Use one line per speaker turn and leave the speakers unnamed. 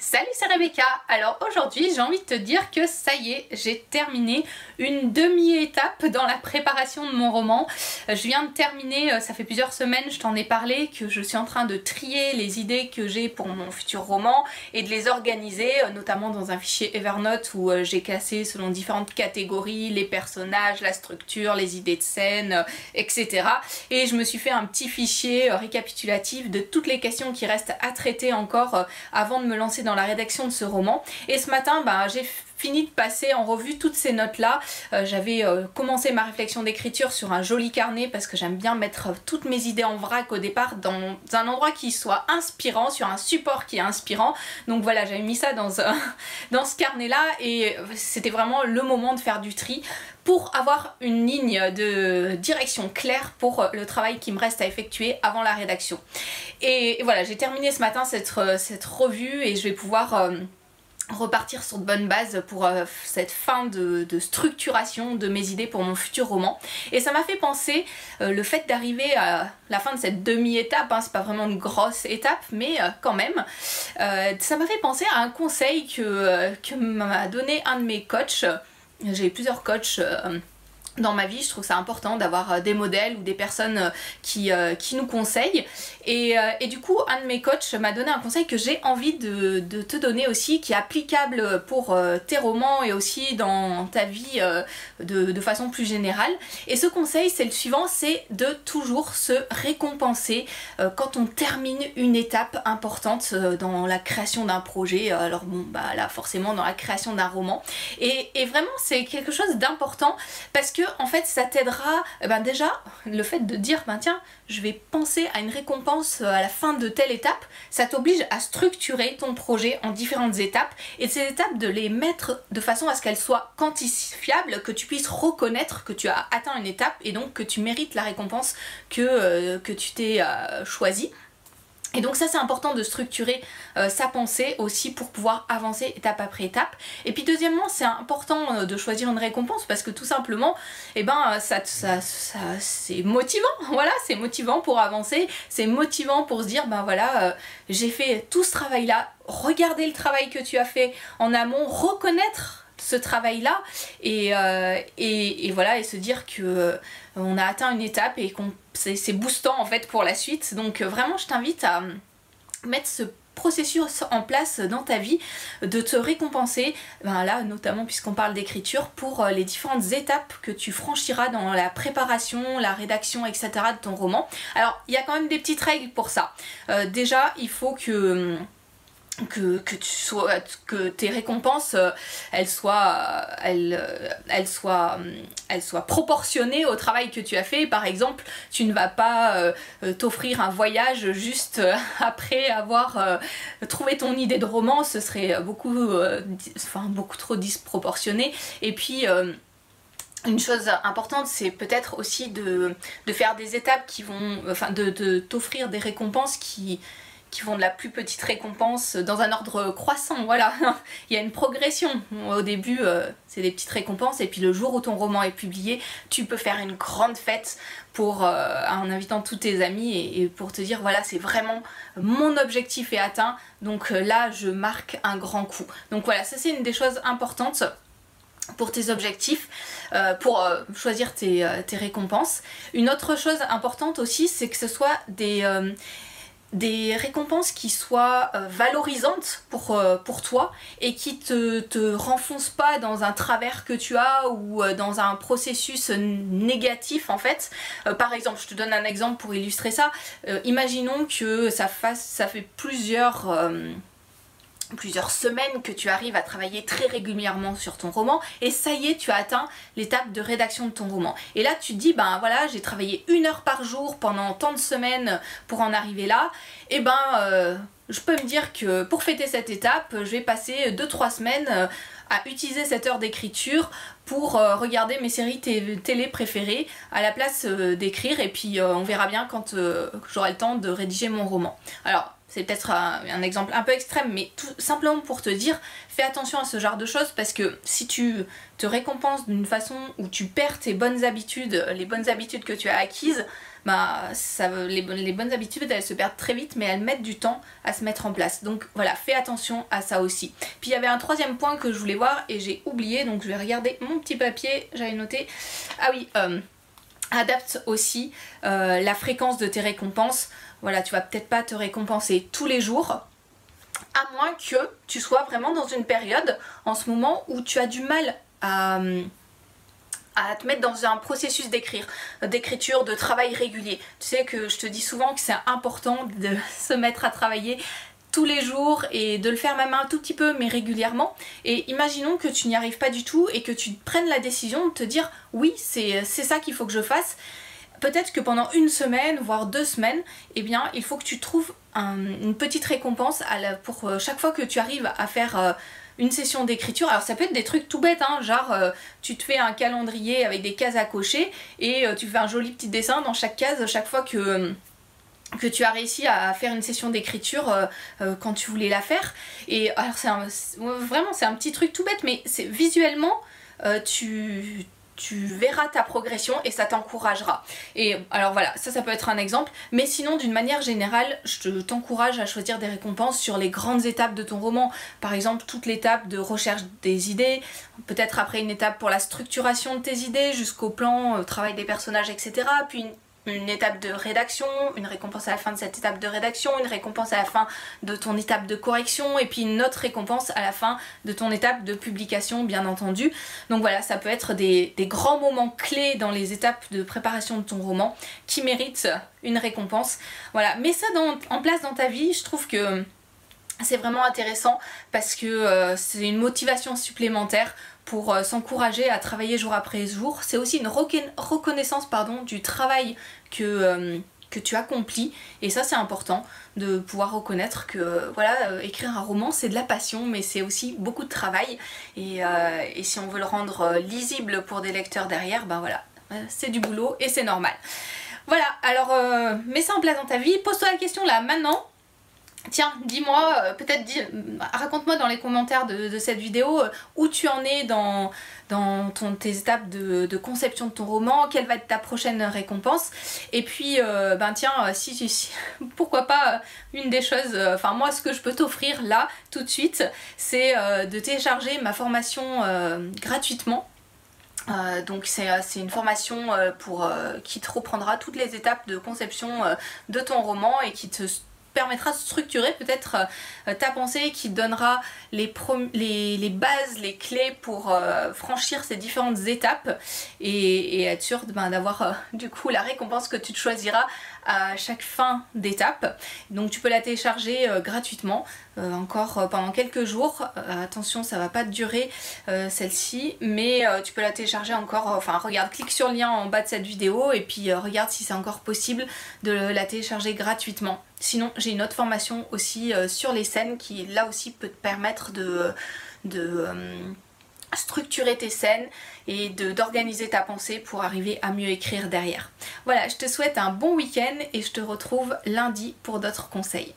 Salut, c'est Rebecca. Alors aujourd'hui j'ai envie de te dire que ça y est, j'ai terminé une demi-étape dans la préparation de mon roman. Je viens de terminer, ça fait plusieurs semaines, je t'en ai parlé, que je suis en train de trier les idées que j'ai pour mon futur roman et de les organiser, notamment dans un fichier Evernote où j'ai classé selon différentes catégories les personnages, la structure, les idées de scène, etc. Et je me suis fait un petit fichier récapitulatif de toutes les questions qui restent à traiter encore avant de me lancer dans la rédaction de ce roman. Et ce matin j'ai fini de passer en revue toutes ces notes là. J'avais commencé ma réflexion d'écriture sur un joli carnet parce que j'aime bien mettre toutes mes idées en vrac au départ dans un endroit qui soit inspirant, sur un support qui est inspirant. Donc voilà, j'avais mis ça dans ce carnet là et c'était vraiment le moment de faire du tri pour avoir une ligne de direction claire pour le travail qui me reste à effectuer avant la rédaction. Et voilà, j'ai terminé ce matin cette revue et je vais pouvoir repartir sur de bonnes bases pour cette fin de structuration de mes idées pour mon futur roman. Et ça m'a fait penser le fait d'arriver à la fin de cette demi-étape, c'est pas vraiment une grosse étape, mais quand même, ça m'a fait penser à un conseil que m'a donné un de mes coachs. J'ai plusieurs coachs dans ma vie, je trouve ça important d'avoir des modèles ou des personnes qui nous conseillent. Et du coup, un de mes coachs m'a donné un conseil que j'ai envie de te donner aussi, qui est applicable pour tes romans et aussi dans ta vie de façon plus générale. Et ce conseil, c'est le suivant, c'est de toujours se récompenser quand on termine une étape importante dans la création d'un projet. Alors bon, là forcément dans la création d'un roman. Et vraiment, c'est quelque chose d'important parce que en fait ça t'aidera, déjà le fait de dire tiens, je vais penser à une récompense à la fin de telle étape, ça t'oblige à structurer ton projet en différentes étapes et ces étapes de les mettre de façon à ce qu'elles soient quantifiables, que tu puisses reconnaître que tu as atteint une étape et donc que tu mérites la récompense que tu t'es choisie. Et donc ça c'est important de structurer sa pensée aussi pour pouvoir avancer étape après étape. Et puis deuxièmement, c'est important de choisir une récompense parce que tout simplement c'est motivant, voilà, c'est motivant pour avancer, c'est motivant pour se dire voilà, j'ai fait tout ce travail là, regardez le travail que tu as fait en amont, reconnaître ce travail là et voilà, et se dire que on a atteint une étape et qu'on c'est boostant en fait pour la suite. Donc vraiment je t'invite à mettre ce processus en place dans ta vie, de te récompenser, là notamment puisqu'on parle d'écriture, pour les différentes étapes que tu franchiras dans la préparation, la rédaction, etc. de ton roman. Alors il y a quand même des petites règles pour ça. Déjà il faut que tes récompenses elles soient proportionnées au travail que tu as fait. Par exemple, tu ne vas pas t'offrir un voyage juste après avoir trouvé ton idée de roman, ce serait beaucoup trop disproportionné. Et puis une chose importante, c'est peut-être aussi de faire des étapes qui vont, de t'offrir des récompenses qui vont de la plus petite récompense dans un ordre croissant, voilà. Il y a une progression. Au début, c'est des petites récompenses et puis le jour où ton roman est publié, tu peux faire une grande fête en invitant tous tes amis et pour te dire voilà, c'est vraiment mon objectif est atteint, donc là je marque un grand coup. Donc voilà, ça c'est une des choses importantes pour tes objectifs, pour choisir tes récompenses. Une autre chose importante aussi, c'est que ce soit des récompenses qui soient valorisantes pour toi et qui te renfoncent pas dans un travers que tu as ou dans un processus négatif en fait. Par exemple, je te donne un exemple pour illustrer ça. Imaginons que ça fait plusieurs semaines que tu arrives à travailler très régulièrement sur ton roman et ça y est, tu as atteint l'étape de rédaction de ton roman. Et là tu te dis voilà, j'ai travaillé 1 heure par jour pendant tant de semaines pour en arriver là, et je peux me dire que pour fêter cette étape, je vais passer 2-3 semaines à utiliser cette heure d'écriture pour regarder mes séries télé préférées à la place d'écrire, et puis on verra bien quand j'aurai le temps de rédiger mon roman. Alors c'est peut-être un exemple un peu extrême, mais tout simplement pour te dire, fais attention à ce genre de choses parce que si tu te récompenses d'une façon où tu perds tes bonnes habitudes, les bonnes habitudes que tu as acquises, les bonnes habitudes elles se perdent très vite mais elles mettent du temps à se mettre en place. Donc voilà, fais attention à ça aussi. Puis il y avait un troisième point que je voulais voir et j'ai oublié, donc je vais regarder mon petit papier, j'avais noté. Ah oui, adapte aussi la fréquence de tes récompenses. Voilà, tu vas peut-être pas te récompenser tous les jours, à moins que tu sois vraiment dans une période en ce moment où tu as du mal à te mettre dans un processus d'écriture, de travail régulier. Tu sais que je te dis souvent que c'est important de se mettre à travailler tous les jours et de le faire même un tout petit peu mais régulièrement. Et imaginons que tu n'y arrives pas du tout et que tu prennes la décision de te dire oui, c'est ça qu'il faut que je fasse. Peut-être que pendant une semaine, voire 2 semaines, eh bien, il faut que tu trouves une petite récompense pour chaque fois que tu arrives à faire une session d'écriture. Alors ça peut être des trucs tout bêtes, hein, genre tu te fais un calendrier avec des cases à cocher et tu fais un joli petit dessin dans chaque case chaque fois que tu as réussi à faire une session d'écriture quand tu voulais la faire. Et alors vraiment c'est un petit truc tout bête, mais c'est visuellement tu verras ta progression et ça t'encouragera. Et alors voilà, ça peut être un exemple, mais sinon d'une manière générale, je t'encourage à choisir des récompenses sur les grandes étapes de ton roman. Par exemple, toute l'étape de recherche des idées, peut-être après une étape pour la structuration de tes idées, jusqu'au plan, travail des personnages, etc. Puis une étape de rédaction, une récompense à la fin de cette étape de rédaction, une récompense à la fin de ton étape de correction et puis une autre récompense à la fin de ton étape de publication, bien entendu. Donc voilà, ça peut être des grands moments clés dans les étapes de préparation de ton roman qui méritent une récompense. Voilà, mets ça en place dans ta vie, je trouve que c'est vraiment intéressant parce que c'est une motivation supplémentaire pour s'encourager à travailler jour après jour. C'est aussi une reconnaissance du travail que tu accomplis, et ça c'est important de pouvoir reconnaître que voilà, écrire un roman c'est de la passion mais c'est aussi beaucoup de travail et si on veut le rendre lisible pour des lecteurs derrière, ben voilà, c'est du boulot et c'est normal. Voilà, alors mets ça en place dans ta vie, pose-toi la question là maintenant. Tiens, dis-moi, raconte-moi dans les commentaires de cette vidéo où tu en es dans tes étapes de conception de ton roman, quelle va être ta prochaine récompense. Et puis, pourquoi pas une des choses, moi ce que je peux t'offrir là, tout de suite, c'est de télécharger ma formation gratuitement. Donc c'est une formation qui te reprendra toutes les étapes de conception de ton roman et qui te permettra de structurer peut-être ta pensée, qui te donnera les bases, les clés pour franchir ces différentes étapes et être sûr d'avoir du coup la récompense que tu te choisiras à chaque fin d'étape. Donc tu peux la télécharger gratuitement encore pendant quelques jours. Attention, ça va pas durer celle-ci, mais tu peux la télécharger encore, regarde, clique sur le lien en bas de cette vidéo et puis regarde si c'est encore possible de la télécharger gratuitement. Sinon j'ai une autre formation aussi sur les scènes qui là aussi peut te permettre de structurer tes scènes et d'organiser ta pensée pour arriver à mieux écrire derrière. Voilà, je te souhaite un bon week-end et je te retrouve lundi pour d'autres conseils.